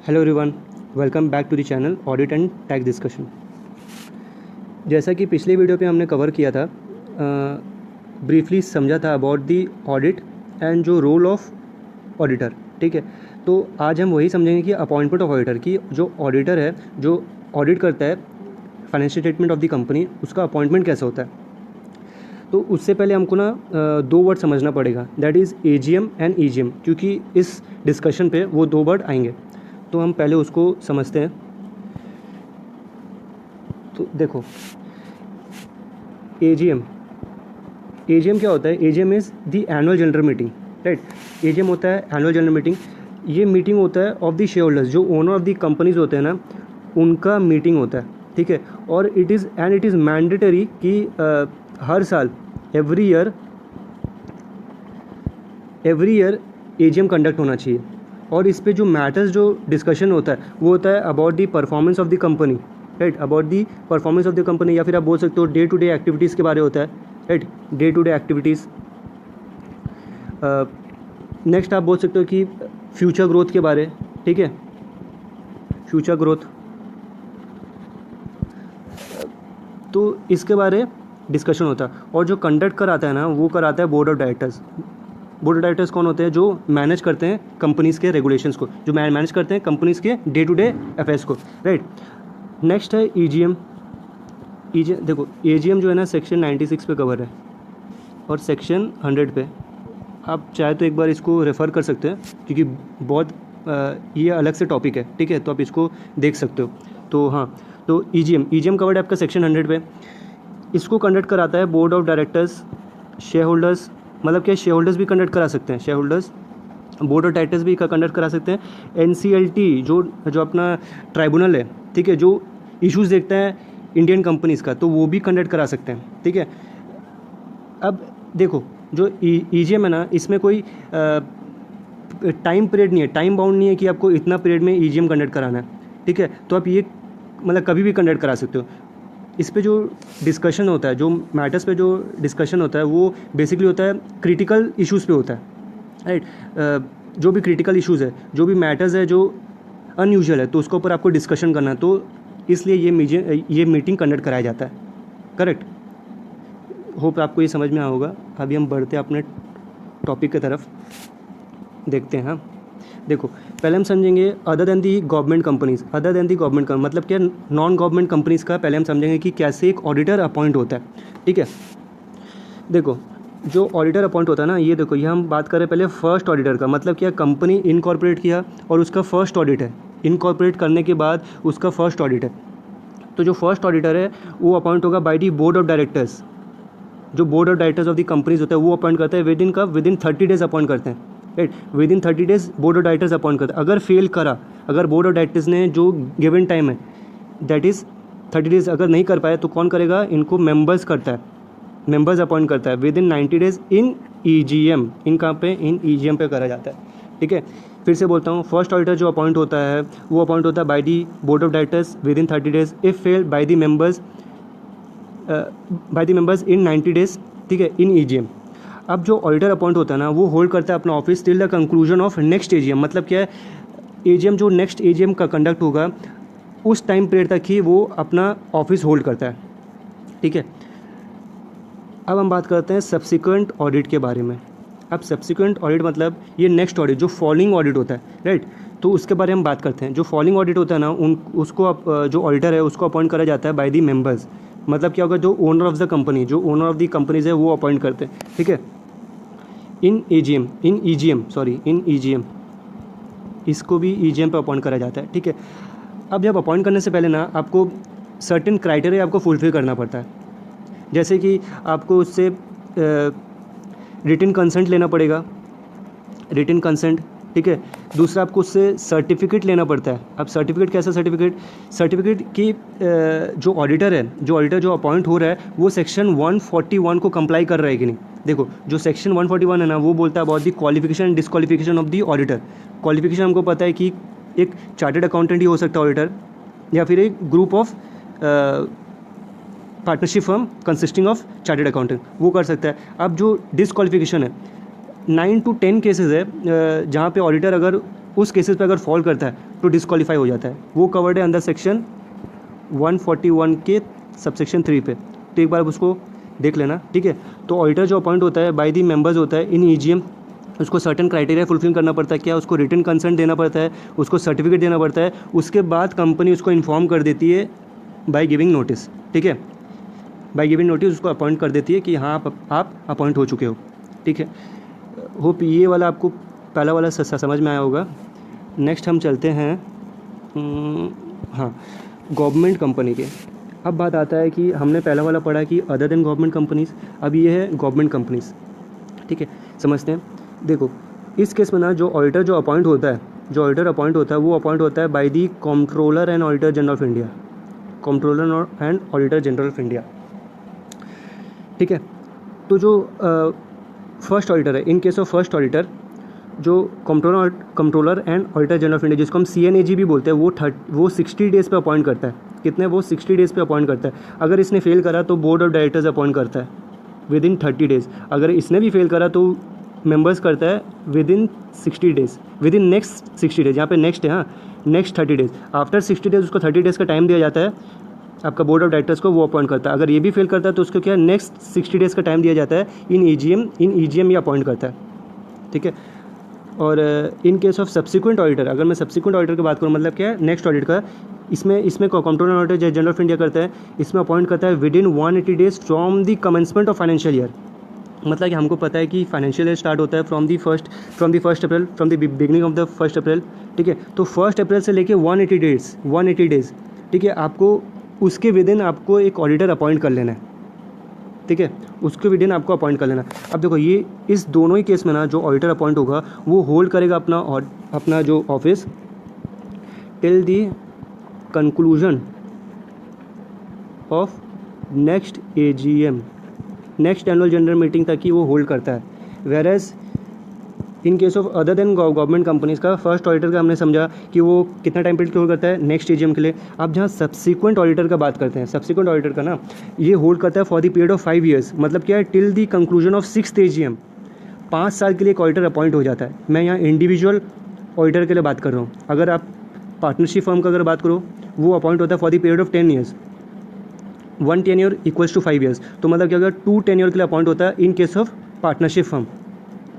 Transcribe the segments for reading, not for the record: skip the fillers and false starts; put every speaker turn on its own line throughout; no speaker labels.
Hello everyone, welcome back to the channel audit and tax discussion. जैसा कि पिछले video पे हमने कवर किया था, ब्रीफली समझा था अबाउट दी ऑडिट एंड जो रोल ऑफ ऑडिटर। ठीक है, तो आज हम वही समझेंगे कि अपॉइंटमेंट ऑफ ऑडिटर की जो ऑडिटर है, जो ऑडिट करता है financial statement of the company, उसका अपॉइंटमेंट कैसे होता है। तो उससे पहले हमको ना दो वर्ड समझना पड़ेगा, that is AGM and EGM, क्योंकि इस डिस्कशन पे वो दो वर्ड आएंगे। तो हम पहले उसको समझते हैं। तो देखो, एजीएम क्या होता है? AGM is the annual general meeting, right. AGM होता है एनुअल जनरल मीटिंग। ये मीटिंग होता है ऑफ द शेयर होल्डर्स, जो ओनर ऑफ द कंपनीज होते हैं ना, उनका मीटिंग होता है। ठीक है, और इट इज़ मैंडेटरी कि हर साल एवरी ईयर एजीएम कंडक्ट होना चाहिए। और इस पे जो मैटर्स जो डिस्कशन होता है वो होता है about the performance of the company, right, about the performance of the company, या फिर आप बोल सकते हो डे टू डे एक्टिविटीज़ के बारे होता है, right, day to day activities. Next आप बोल सकते हो कि फ्यूचर ग्रोथ के बारे, ठीक है, फ्यूचर ग्रोथ, तो इसके बारे डिस्कशन होता है। और जो कंडक्ट कराता है ना, वो कराता है board of directors. Board of directors कौन होते हैं? जो मैनेज करते हैं कंपनीज़ के रेगुलेशंस को, जो मैनेज करते हैं कंपनीज़ के डे टू डे अफेयर्स को, राइट। नेक्स्ट है ईजीएम। देखो, एजीएम जो है ना, सेक्शन 96 पे कवर है और सेक्शन 100 पे। आप चाहे तो एक बार इसको रेफ़र कर सकते हैं, क्योंकि बहुत ये अलग से टॉपिक है, ठीक है, तो आप इसको देख सकते हो। तो हाँ, तो ईजीएम कवर्ड है आपका सेक्शन 100 पे। इसको कंडक्ट कराता है board of directors. Share holders, मतलब क्या, शेयर होल्डर्स भी कंडक्ट करा सकते हैं, share holders, board of directors भी कंडक्ट करा सकते हैं। एनसीएलटी जो अपना ट्राइब्यूनल है, ठीक है, जो इश्यूज़ देखता है इंडियन कंपनीज़ का, तो वो भी कंडक्ट करा सकते हैं। ठीक है, अब देखो, जो ईजीएम है ना, इसमें कोई टाइम पीरियड नहीं है, टाइम बाउंड नहीं है कि आपको इतना पीरियड में ईजीएम कंडक्ट कराना है। ठीक है, तो आप ये मतलब कभी भी कंडक्ट करा सकते हो। इस पे जो डिस्कशन होता है, जो मैटर्स पे जो डिस्कशन होता है, वो बेसिकली होता है क्रिटिकल इश्यूज़ पे होता है, राइट। जो भी क्रिटिकल इश्यूज़ है, जो भी मैटर्स है जो अनयूजुअल है, तो उसके ऊपर आपको डिस्कशन करना है, तो इसलिए ये मीटिंग कंडक्ट कराया जाता है, करेक्ट। होप आपको ये समझ में आया होगा। अभी हम बढ़ते हैं अपने टॉपिक की तरफ, देखते हैं। हाँ, देखो, पहले हम समझेंगे अदर देन दी गवर्नमेंट कंपनीज। अदर देन दी गवर्नमेंट मतलब क्या, नॉन गवर्नमेंट कंपनीज़ का पहले हम समझेंगे कि कैसे एक ऑडिटर अपॉइंट होता है। ठीक है, देखो, जो ऑडिटर अपॉइंट होता है ना, ये देखो, ये हम बात करें पहले फर्स्ट ऑडिटर का। मतलब क्या, कंपनी इनकॉर्पोरेट किया और उसका फर्स्ट ऑडिट है, इनकॉर्पोरेट करने के बाद उसका फर्स्ट ऑडिट है। तो जो फर्स्ट ऑडिटर है वो अपॉइंट होगा by the board of directors. जो board of directors of the companies होता है वो अपॉइंट करते हैं विद इन 30 डेज अपॉइंट करते हैं, right. Within 30 days board of directors appoint करते हैं। अगर फेल करा, अगर बोर्ड ऑफ डायरेक्टर्स ने जो गिवन टाइम है दैट इज़ 30 डेज अगर नहीं कर पाए, तो कौन करेगा? इनको मेंबर्स करता है, मेंबर्स अपॉइंट करता है within 90 days in EGM. In कहाँ पे? इन ईजीएम पे करा जाता है। ठीक है, फिर से बोलता हूँ, फर्स्ट ऑडिटर जो अपॉइंट होता है वो अपॉइंट होता है by the board of directors with in 30 days, if fail by the members in 90 days, ठीक है, इन ईजीएम। अब जो ऑडिटर अपॉइंट होता है ना, वो होल्ड करता है अपना office till the conclusion of next AGM. मतलब क्या है, एजीएम जो नेक्स्ट एजीएम का कंडक्ट होगा उस टाइम पीरियड तक ही वो अपना ऑफिस होल्ड करता है। ठीक है, अब हम बात करते हैं सब्सिक्वेंट ऑडिट के बारे में। अब सब्सिक्वेंट ऑडिट मतलब ये नेक्स्ट ऑडिट, जो फॉलोइंग ऑडिट होता है, राइट, तो उसके बारे में हम बात करते हैं। जो फॉलोइंग ऑडिट होता है ना, उसको जो ऑडिटर है उसको अपॉइंट करा जाता है बाय दी मेंबर्स। मतलब क्या होगा, जो ओनर ऑफ द कंपनी, जो ओनर ऑफ द कंपनीज है वो अपॉइंट करते हैं। ठीक है, इन ईजीएम, इसको भी ईजीएम पे अपॉइंट करा जाता है। ठीक है, अब जब अपॉइंट करने से पहले ना आपको सर्टेन क्राइटेरिया आपको फुलफिल करना पड़ता है। जैसे कि आपको उससे रिटन कंसेंट लेना पड़ेगा, रिटन कंसेंट। ठीक है, दूसरा आपको उससे सर्टिफिकेट लेना पड़ता है। अब सर्टिफिकेट कैसा सर्टिफिकेट की जो ऑडिटर है, जो अपॉइंट हो रहा है, वो सेक्शन 141 को कंप्लाई कर रहा है कि नहीं। देखो, जो सेक्शन 141 है ना, वो बोलता है about the qualification and disqualification of the auditor. Qualification हमको पता है कि एक चार्टर्ड अकाउंटेंट ही हो सकता है ऑडिटर, या फिर एक group of partnership firm consisting of chartered accountant, वो कर सकता है। अब जो डिसक्वालिफिकेशन है, 9 to 10 केसेस है जहाँ पे ऑडिटर अगर उस केसेस पे अगर फॉल करता है तो डिस्क्वालीफाई हो जाता है। वो कवर्ड है अंडर सेक्शन 141 के सबसेक्शन 3 पे। तो एक बार उसको देख लेना, ठीक है। तो ऑडिटर जो अपॉइंट होता है बाय दी मेंबर्स होता है इन ईजीएम, उसको सर्टेन क्राइटेरिया फुलफिल करना पड़ता है। क्या उसको रिटन कंसेंट देना पड़ता है, उसको सर्टिफिकेट देना पड़ता है, उसके बाद कंपनी उसको इन्फॉर्म कर देती है बाय गिविंग नोटिस, ठीक है। बाय गिविंग नोटिस उसको अपॉइंट कर देती है कि हाँ आप अपॉइंट हो चुके हो, ठीक है। होप ये वाला आपको पहला वाला समझ में आया होगा। नेक्स्ट हम चलते हैं हाँ गवर्नमेंट कंपनी के। अब बात आता है कि हमने पहला वाला पढ़ा कि अदर देन गवर्नमेंट कंपनीज़, अब ये है गवर्नमेंट कंपनीज़, ठीक है। समझते हैं। देखो इस केस में ना जो ऑडिटर जो अपॉइंट होता है, जो ऑडिटर अपॉइंट होता है वो अपॉइंट होता है by the controller and auditor general of India, controller and auditor general of India, ठीक है। तो जो फर्स्ट ऑडिटर है, in case of first auditor जो controller and auditor general of India जिसको हम CNAG भी बोलते हैं, वो 60 डेज़ पे अपॉइंट करता है। कितने? वो 60 डेज़ पे अपॉइंट करता है। अगर इसने फेल करा तो बोर्ड ऑफ डायरेक्टर्स अपॉइंट करता है विद इन 30 डेज़। अगर इसने भी फेल करा तो मेंबर्स करता है with in 60 days, with in next 60 days. यहाँ पे नेक्स्ट है, हाँ नेक्स्ट 30 डेज़। आफ्टर 60 डेज़ उसको 30 डेज़ का टाइम दिया जाता है आपका बोर्ड ऑफ डायरेक्टर्स को, वो अपॉइंट करता है। अगर ये भी फेल करता है तो उसको क्या नेक्स्ट 60 डेज़ का टाइम दिया जाता है, इन ईजीएम ये अपॉइंट करता है, ठीक है। और in case of subsequent auditor, अगर मैं सब्सिक्वेंट ऑडिटर की बात करूँ, मतलब क्या है नेक्स्ट ऑडिट का, इसमें controller auditor general of India करता है, इसमें अपॉइंट करता है with in 180 days from the commencement of financial year. मतलब कि हमको पता है कि फाइनेंशियल ईयर स्टार्ट होता है from the first April, from the beginning of the 1 अप्रैल, ठीक है। तो 1 अप्रैल से लेके 180 डेज़, ठीक है, आपको उसके विद इन आपको एक ऑडिटर अपॉइंट कर लेना है, ठीक है, उसके विद इन आपको अपॉइंट कर लेना। अब देखो ये इस दोनों ही केस में ना जो ऑडिटर अपॉइंट होगा वो होल्ड करेगा अपना जो office till the conclusion of next AGM, next annual general meeting तक ही वो होल्ड करता है। Whereas in case of other than government companies का फर्स्ट ऑडिटर का हमने समझा कि वो कितना टाइम पीरियड होल्ड करता है, नेक्स्ट AGM के लिए। अब जहाँ सब्सिक्वेंट ऑडिटर का बात करते हैं, सब्सिक्वेंट ऑडिटर का ना ये होल्ड करता है for the period of 5 years. मतलब क्या है, till the conclusion of 6th AGM, 5 साल के लिए एक ऑडिटर अपॉइंट हो जाता है। मैं यहाँ इंडिविजुअल ऑडिटर के लिए बात कर रहा हूँ। अगर आप पार्टनरशिप फर्म का अगर बात करो, वो अपॉइंट होता है for the period of 10 years, 1 tenure equals to 5 years. तो मतलब क्या, अगर 2 tenure के लिए अपॉइंट होता है in case of partnership firm,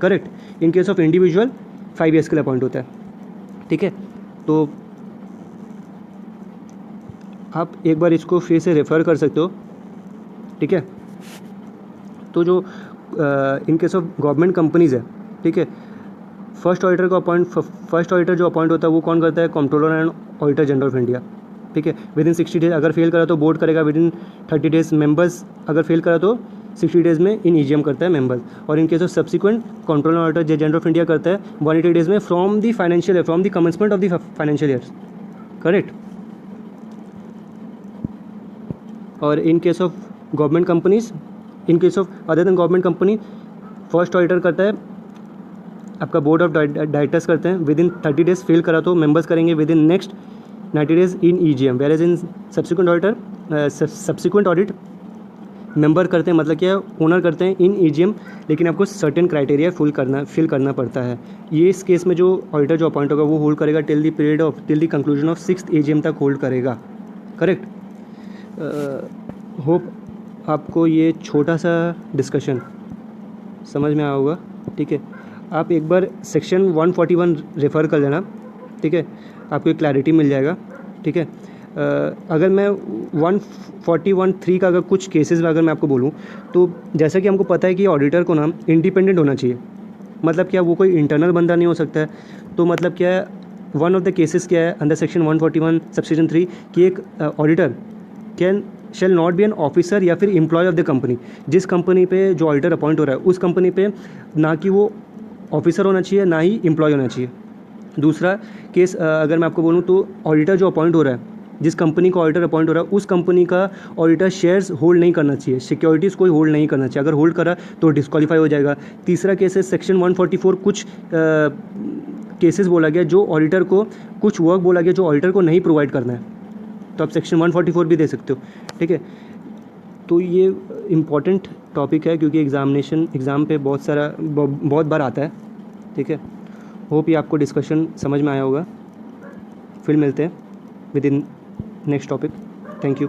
correct. In case of individual 5 years के लिए अपॉइंट होता है, ठीक है। तो आप एक बार इसको फिर से रेफ़र कर सकते हो, ठीक है। तो जो इन केस ऑफ गवर्नमेंट कंपनीज़ है, ठीक है, फर्स्ट ऑडिटर जो अपॉइंट होता है वो कौन करता है, controller and auditor general of India, ठीक है। विद इन 60 डेज, अगर फेल करा तो बोर्ड करेगा विद इन 30 डेज़, मेंबर्स अगर फेल करा तो 60 डेज़ में इन EGM करता है मेंबर्स। और in case of subsequent controller auditor general of India करता है 180 डेज़ में from the financial year, from the commencement of the financial year, correct. और in case of government companies, in case of other than government company, first auditor करता है आपका board of directors करते हैं with in 30 days, fail करा तो members करेंगे within next 90 days in EGM। Whereas in subsequent audit member करते हैं, मतलब क्या ओनर करते हैं इन EGM, लेकिन आपको सर्टेन क्राइटेरिया फिल करना पड़ता है। ये इस केस में जो ऑडिटर जो अपॉइंट होगा वो होल्ड करेगा till the conclusion of 6th AGM तक होल्ड करेगा, करेक्ट। होप आपको ये छोटा सा डिस्कशन समझ में आया होगा, ठीक है। आप एक बार सेक्शन 141 रेफ़र कर लेना, ठीक है, आपको एक क्लैरिटी मिल जाएगा, ठीक है। अगर मैं 141(3) का अगर कुछ केसेस में अगर मैं आपको बोलूँ तो जैसा कि हमको पता है कि ऑडिटर को ना इंडिपेंडेंट होना चाहिए। मतलब क्या, वो कोई इंटरनल बंदा नहीं हो सकता है। तो मतलब क्या है, वन ऑफ द केसेस क्या है अंडर सेक्शन 141 सबसेक्शन 3 कि एक auditor shall not be an officer या फिर एम्प्लॉय ऑफ द कंपनी। जिस कंपनी पे जो ऑडिटर अपॉइंट हो रहा है उस कंपनी पे ना कि वो ऑफिसर होना चाहिए ना ही एम्प्लॉय होना चाहिए। दूसरा केस अगर मैं आपको बोलूँ तो ऑडिटर जो अपॉइंट हो रहा है, जिस कंपनी का ऑडिटर अपॉइंट हो रहा है उस कंपनी का ऑडिटर शेयर्स होल्ड नहीं करना चाहिए, सिक्योरिटीज़ कोई होल्ड नहीं करना चाहिए। अगर होल्ड करा तो डिस्क्वालीफाई हो जाएगा। तीसरा केस है सेक्शन 144, कुछ केसेस बोला गया जो ऑडिटर को कुछ वर्क बोला गया जो ऑडिटर को नहीं प्रोवाइड करना है, तो आप सेक्शन 144 भी दे सकते हो, ठीक है। तो ये इम्पॉर्टेंट टॉपिक है क्योंकि एग्ज़ाम पे बहुत बार आता है, ठीक है। होप ये आपको डिस्कशन समझ में आया होगा। फिर मिलते हैं with in next topic. Thank you.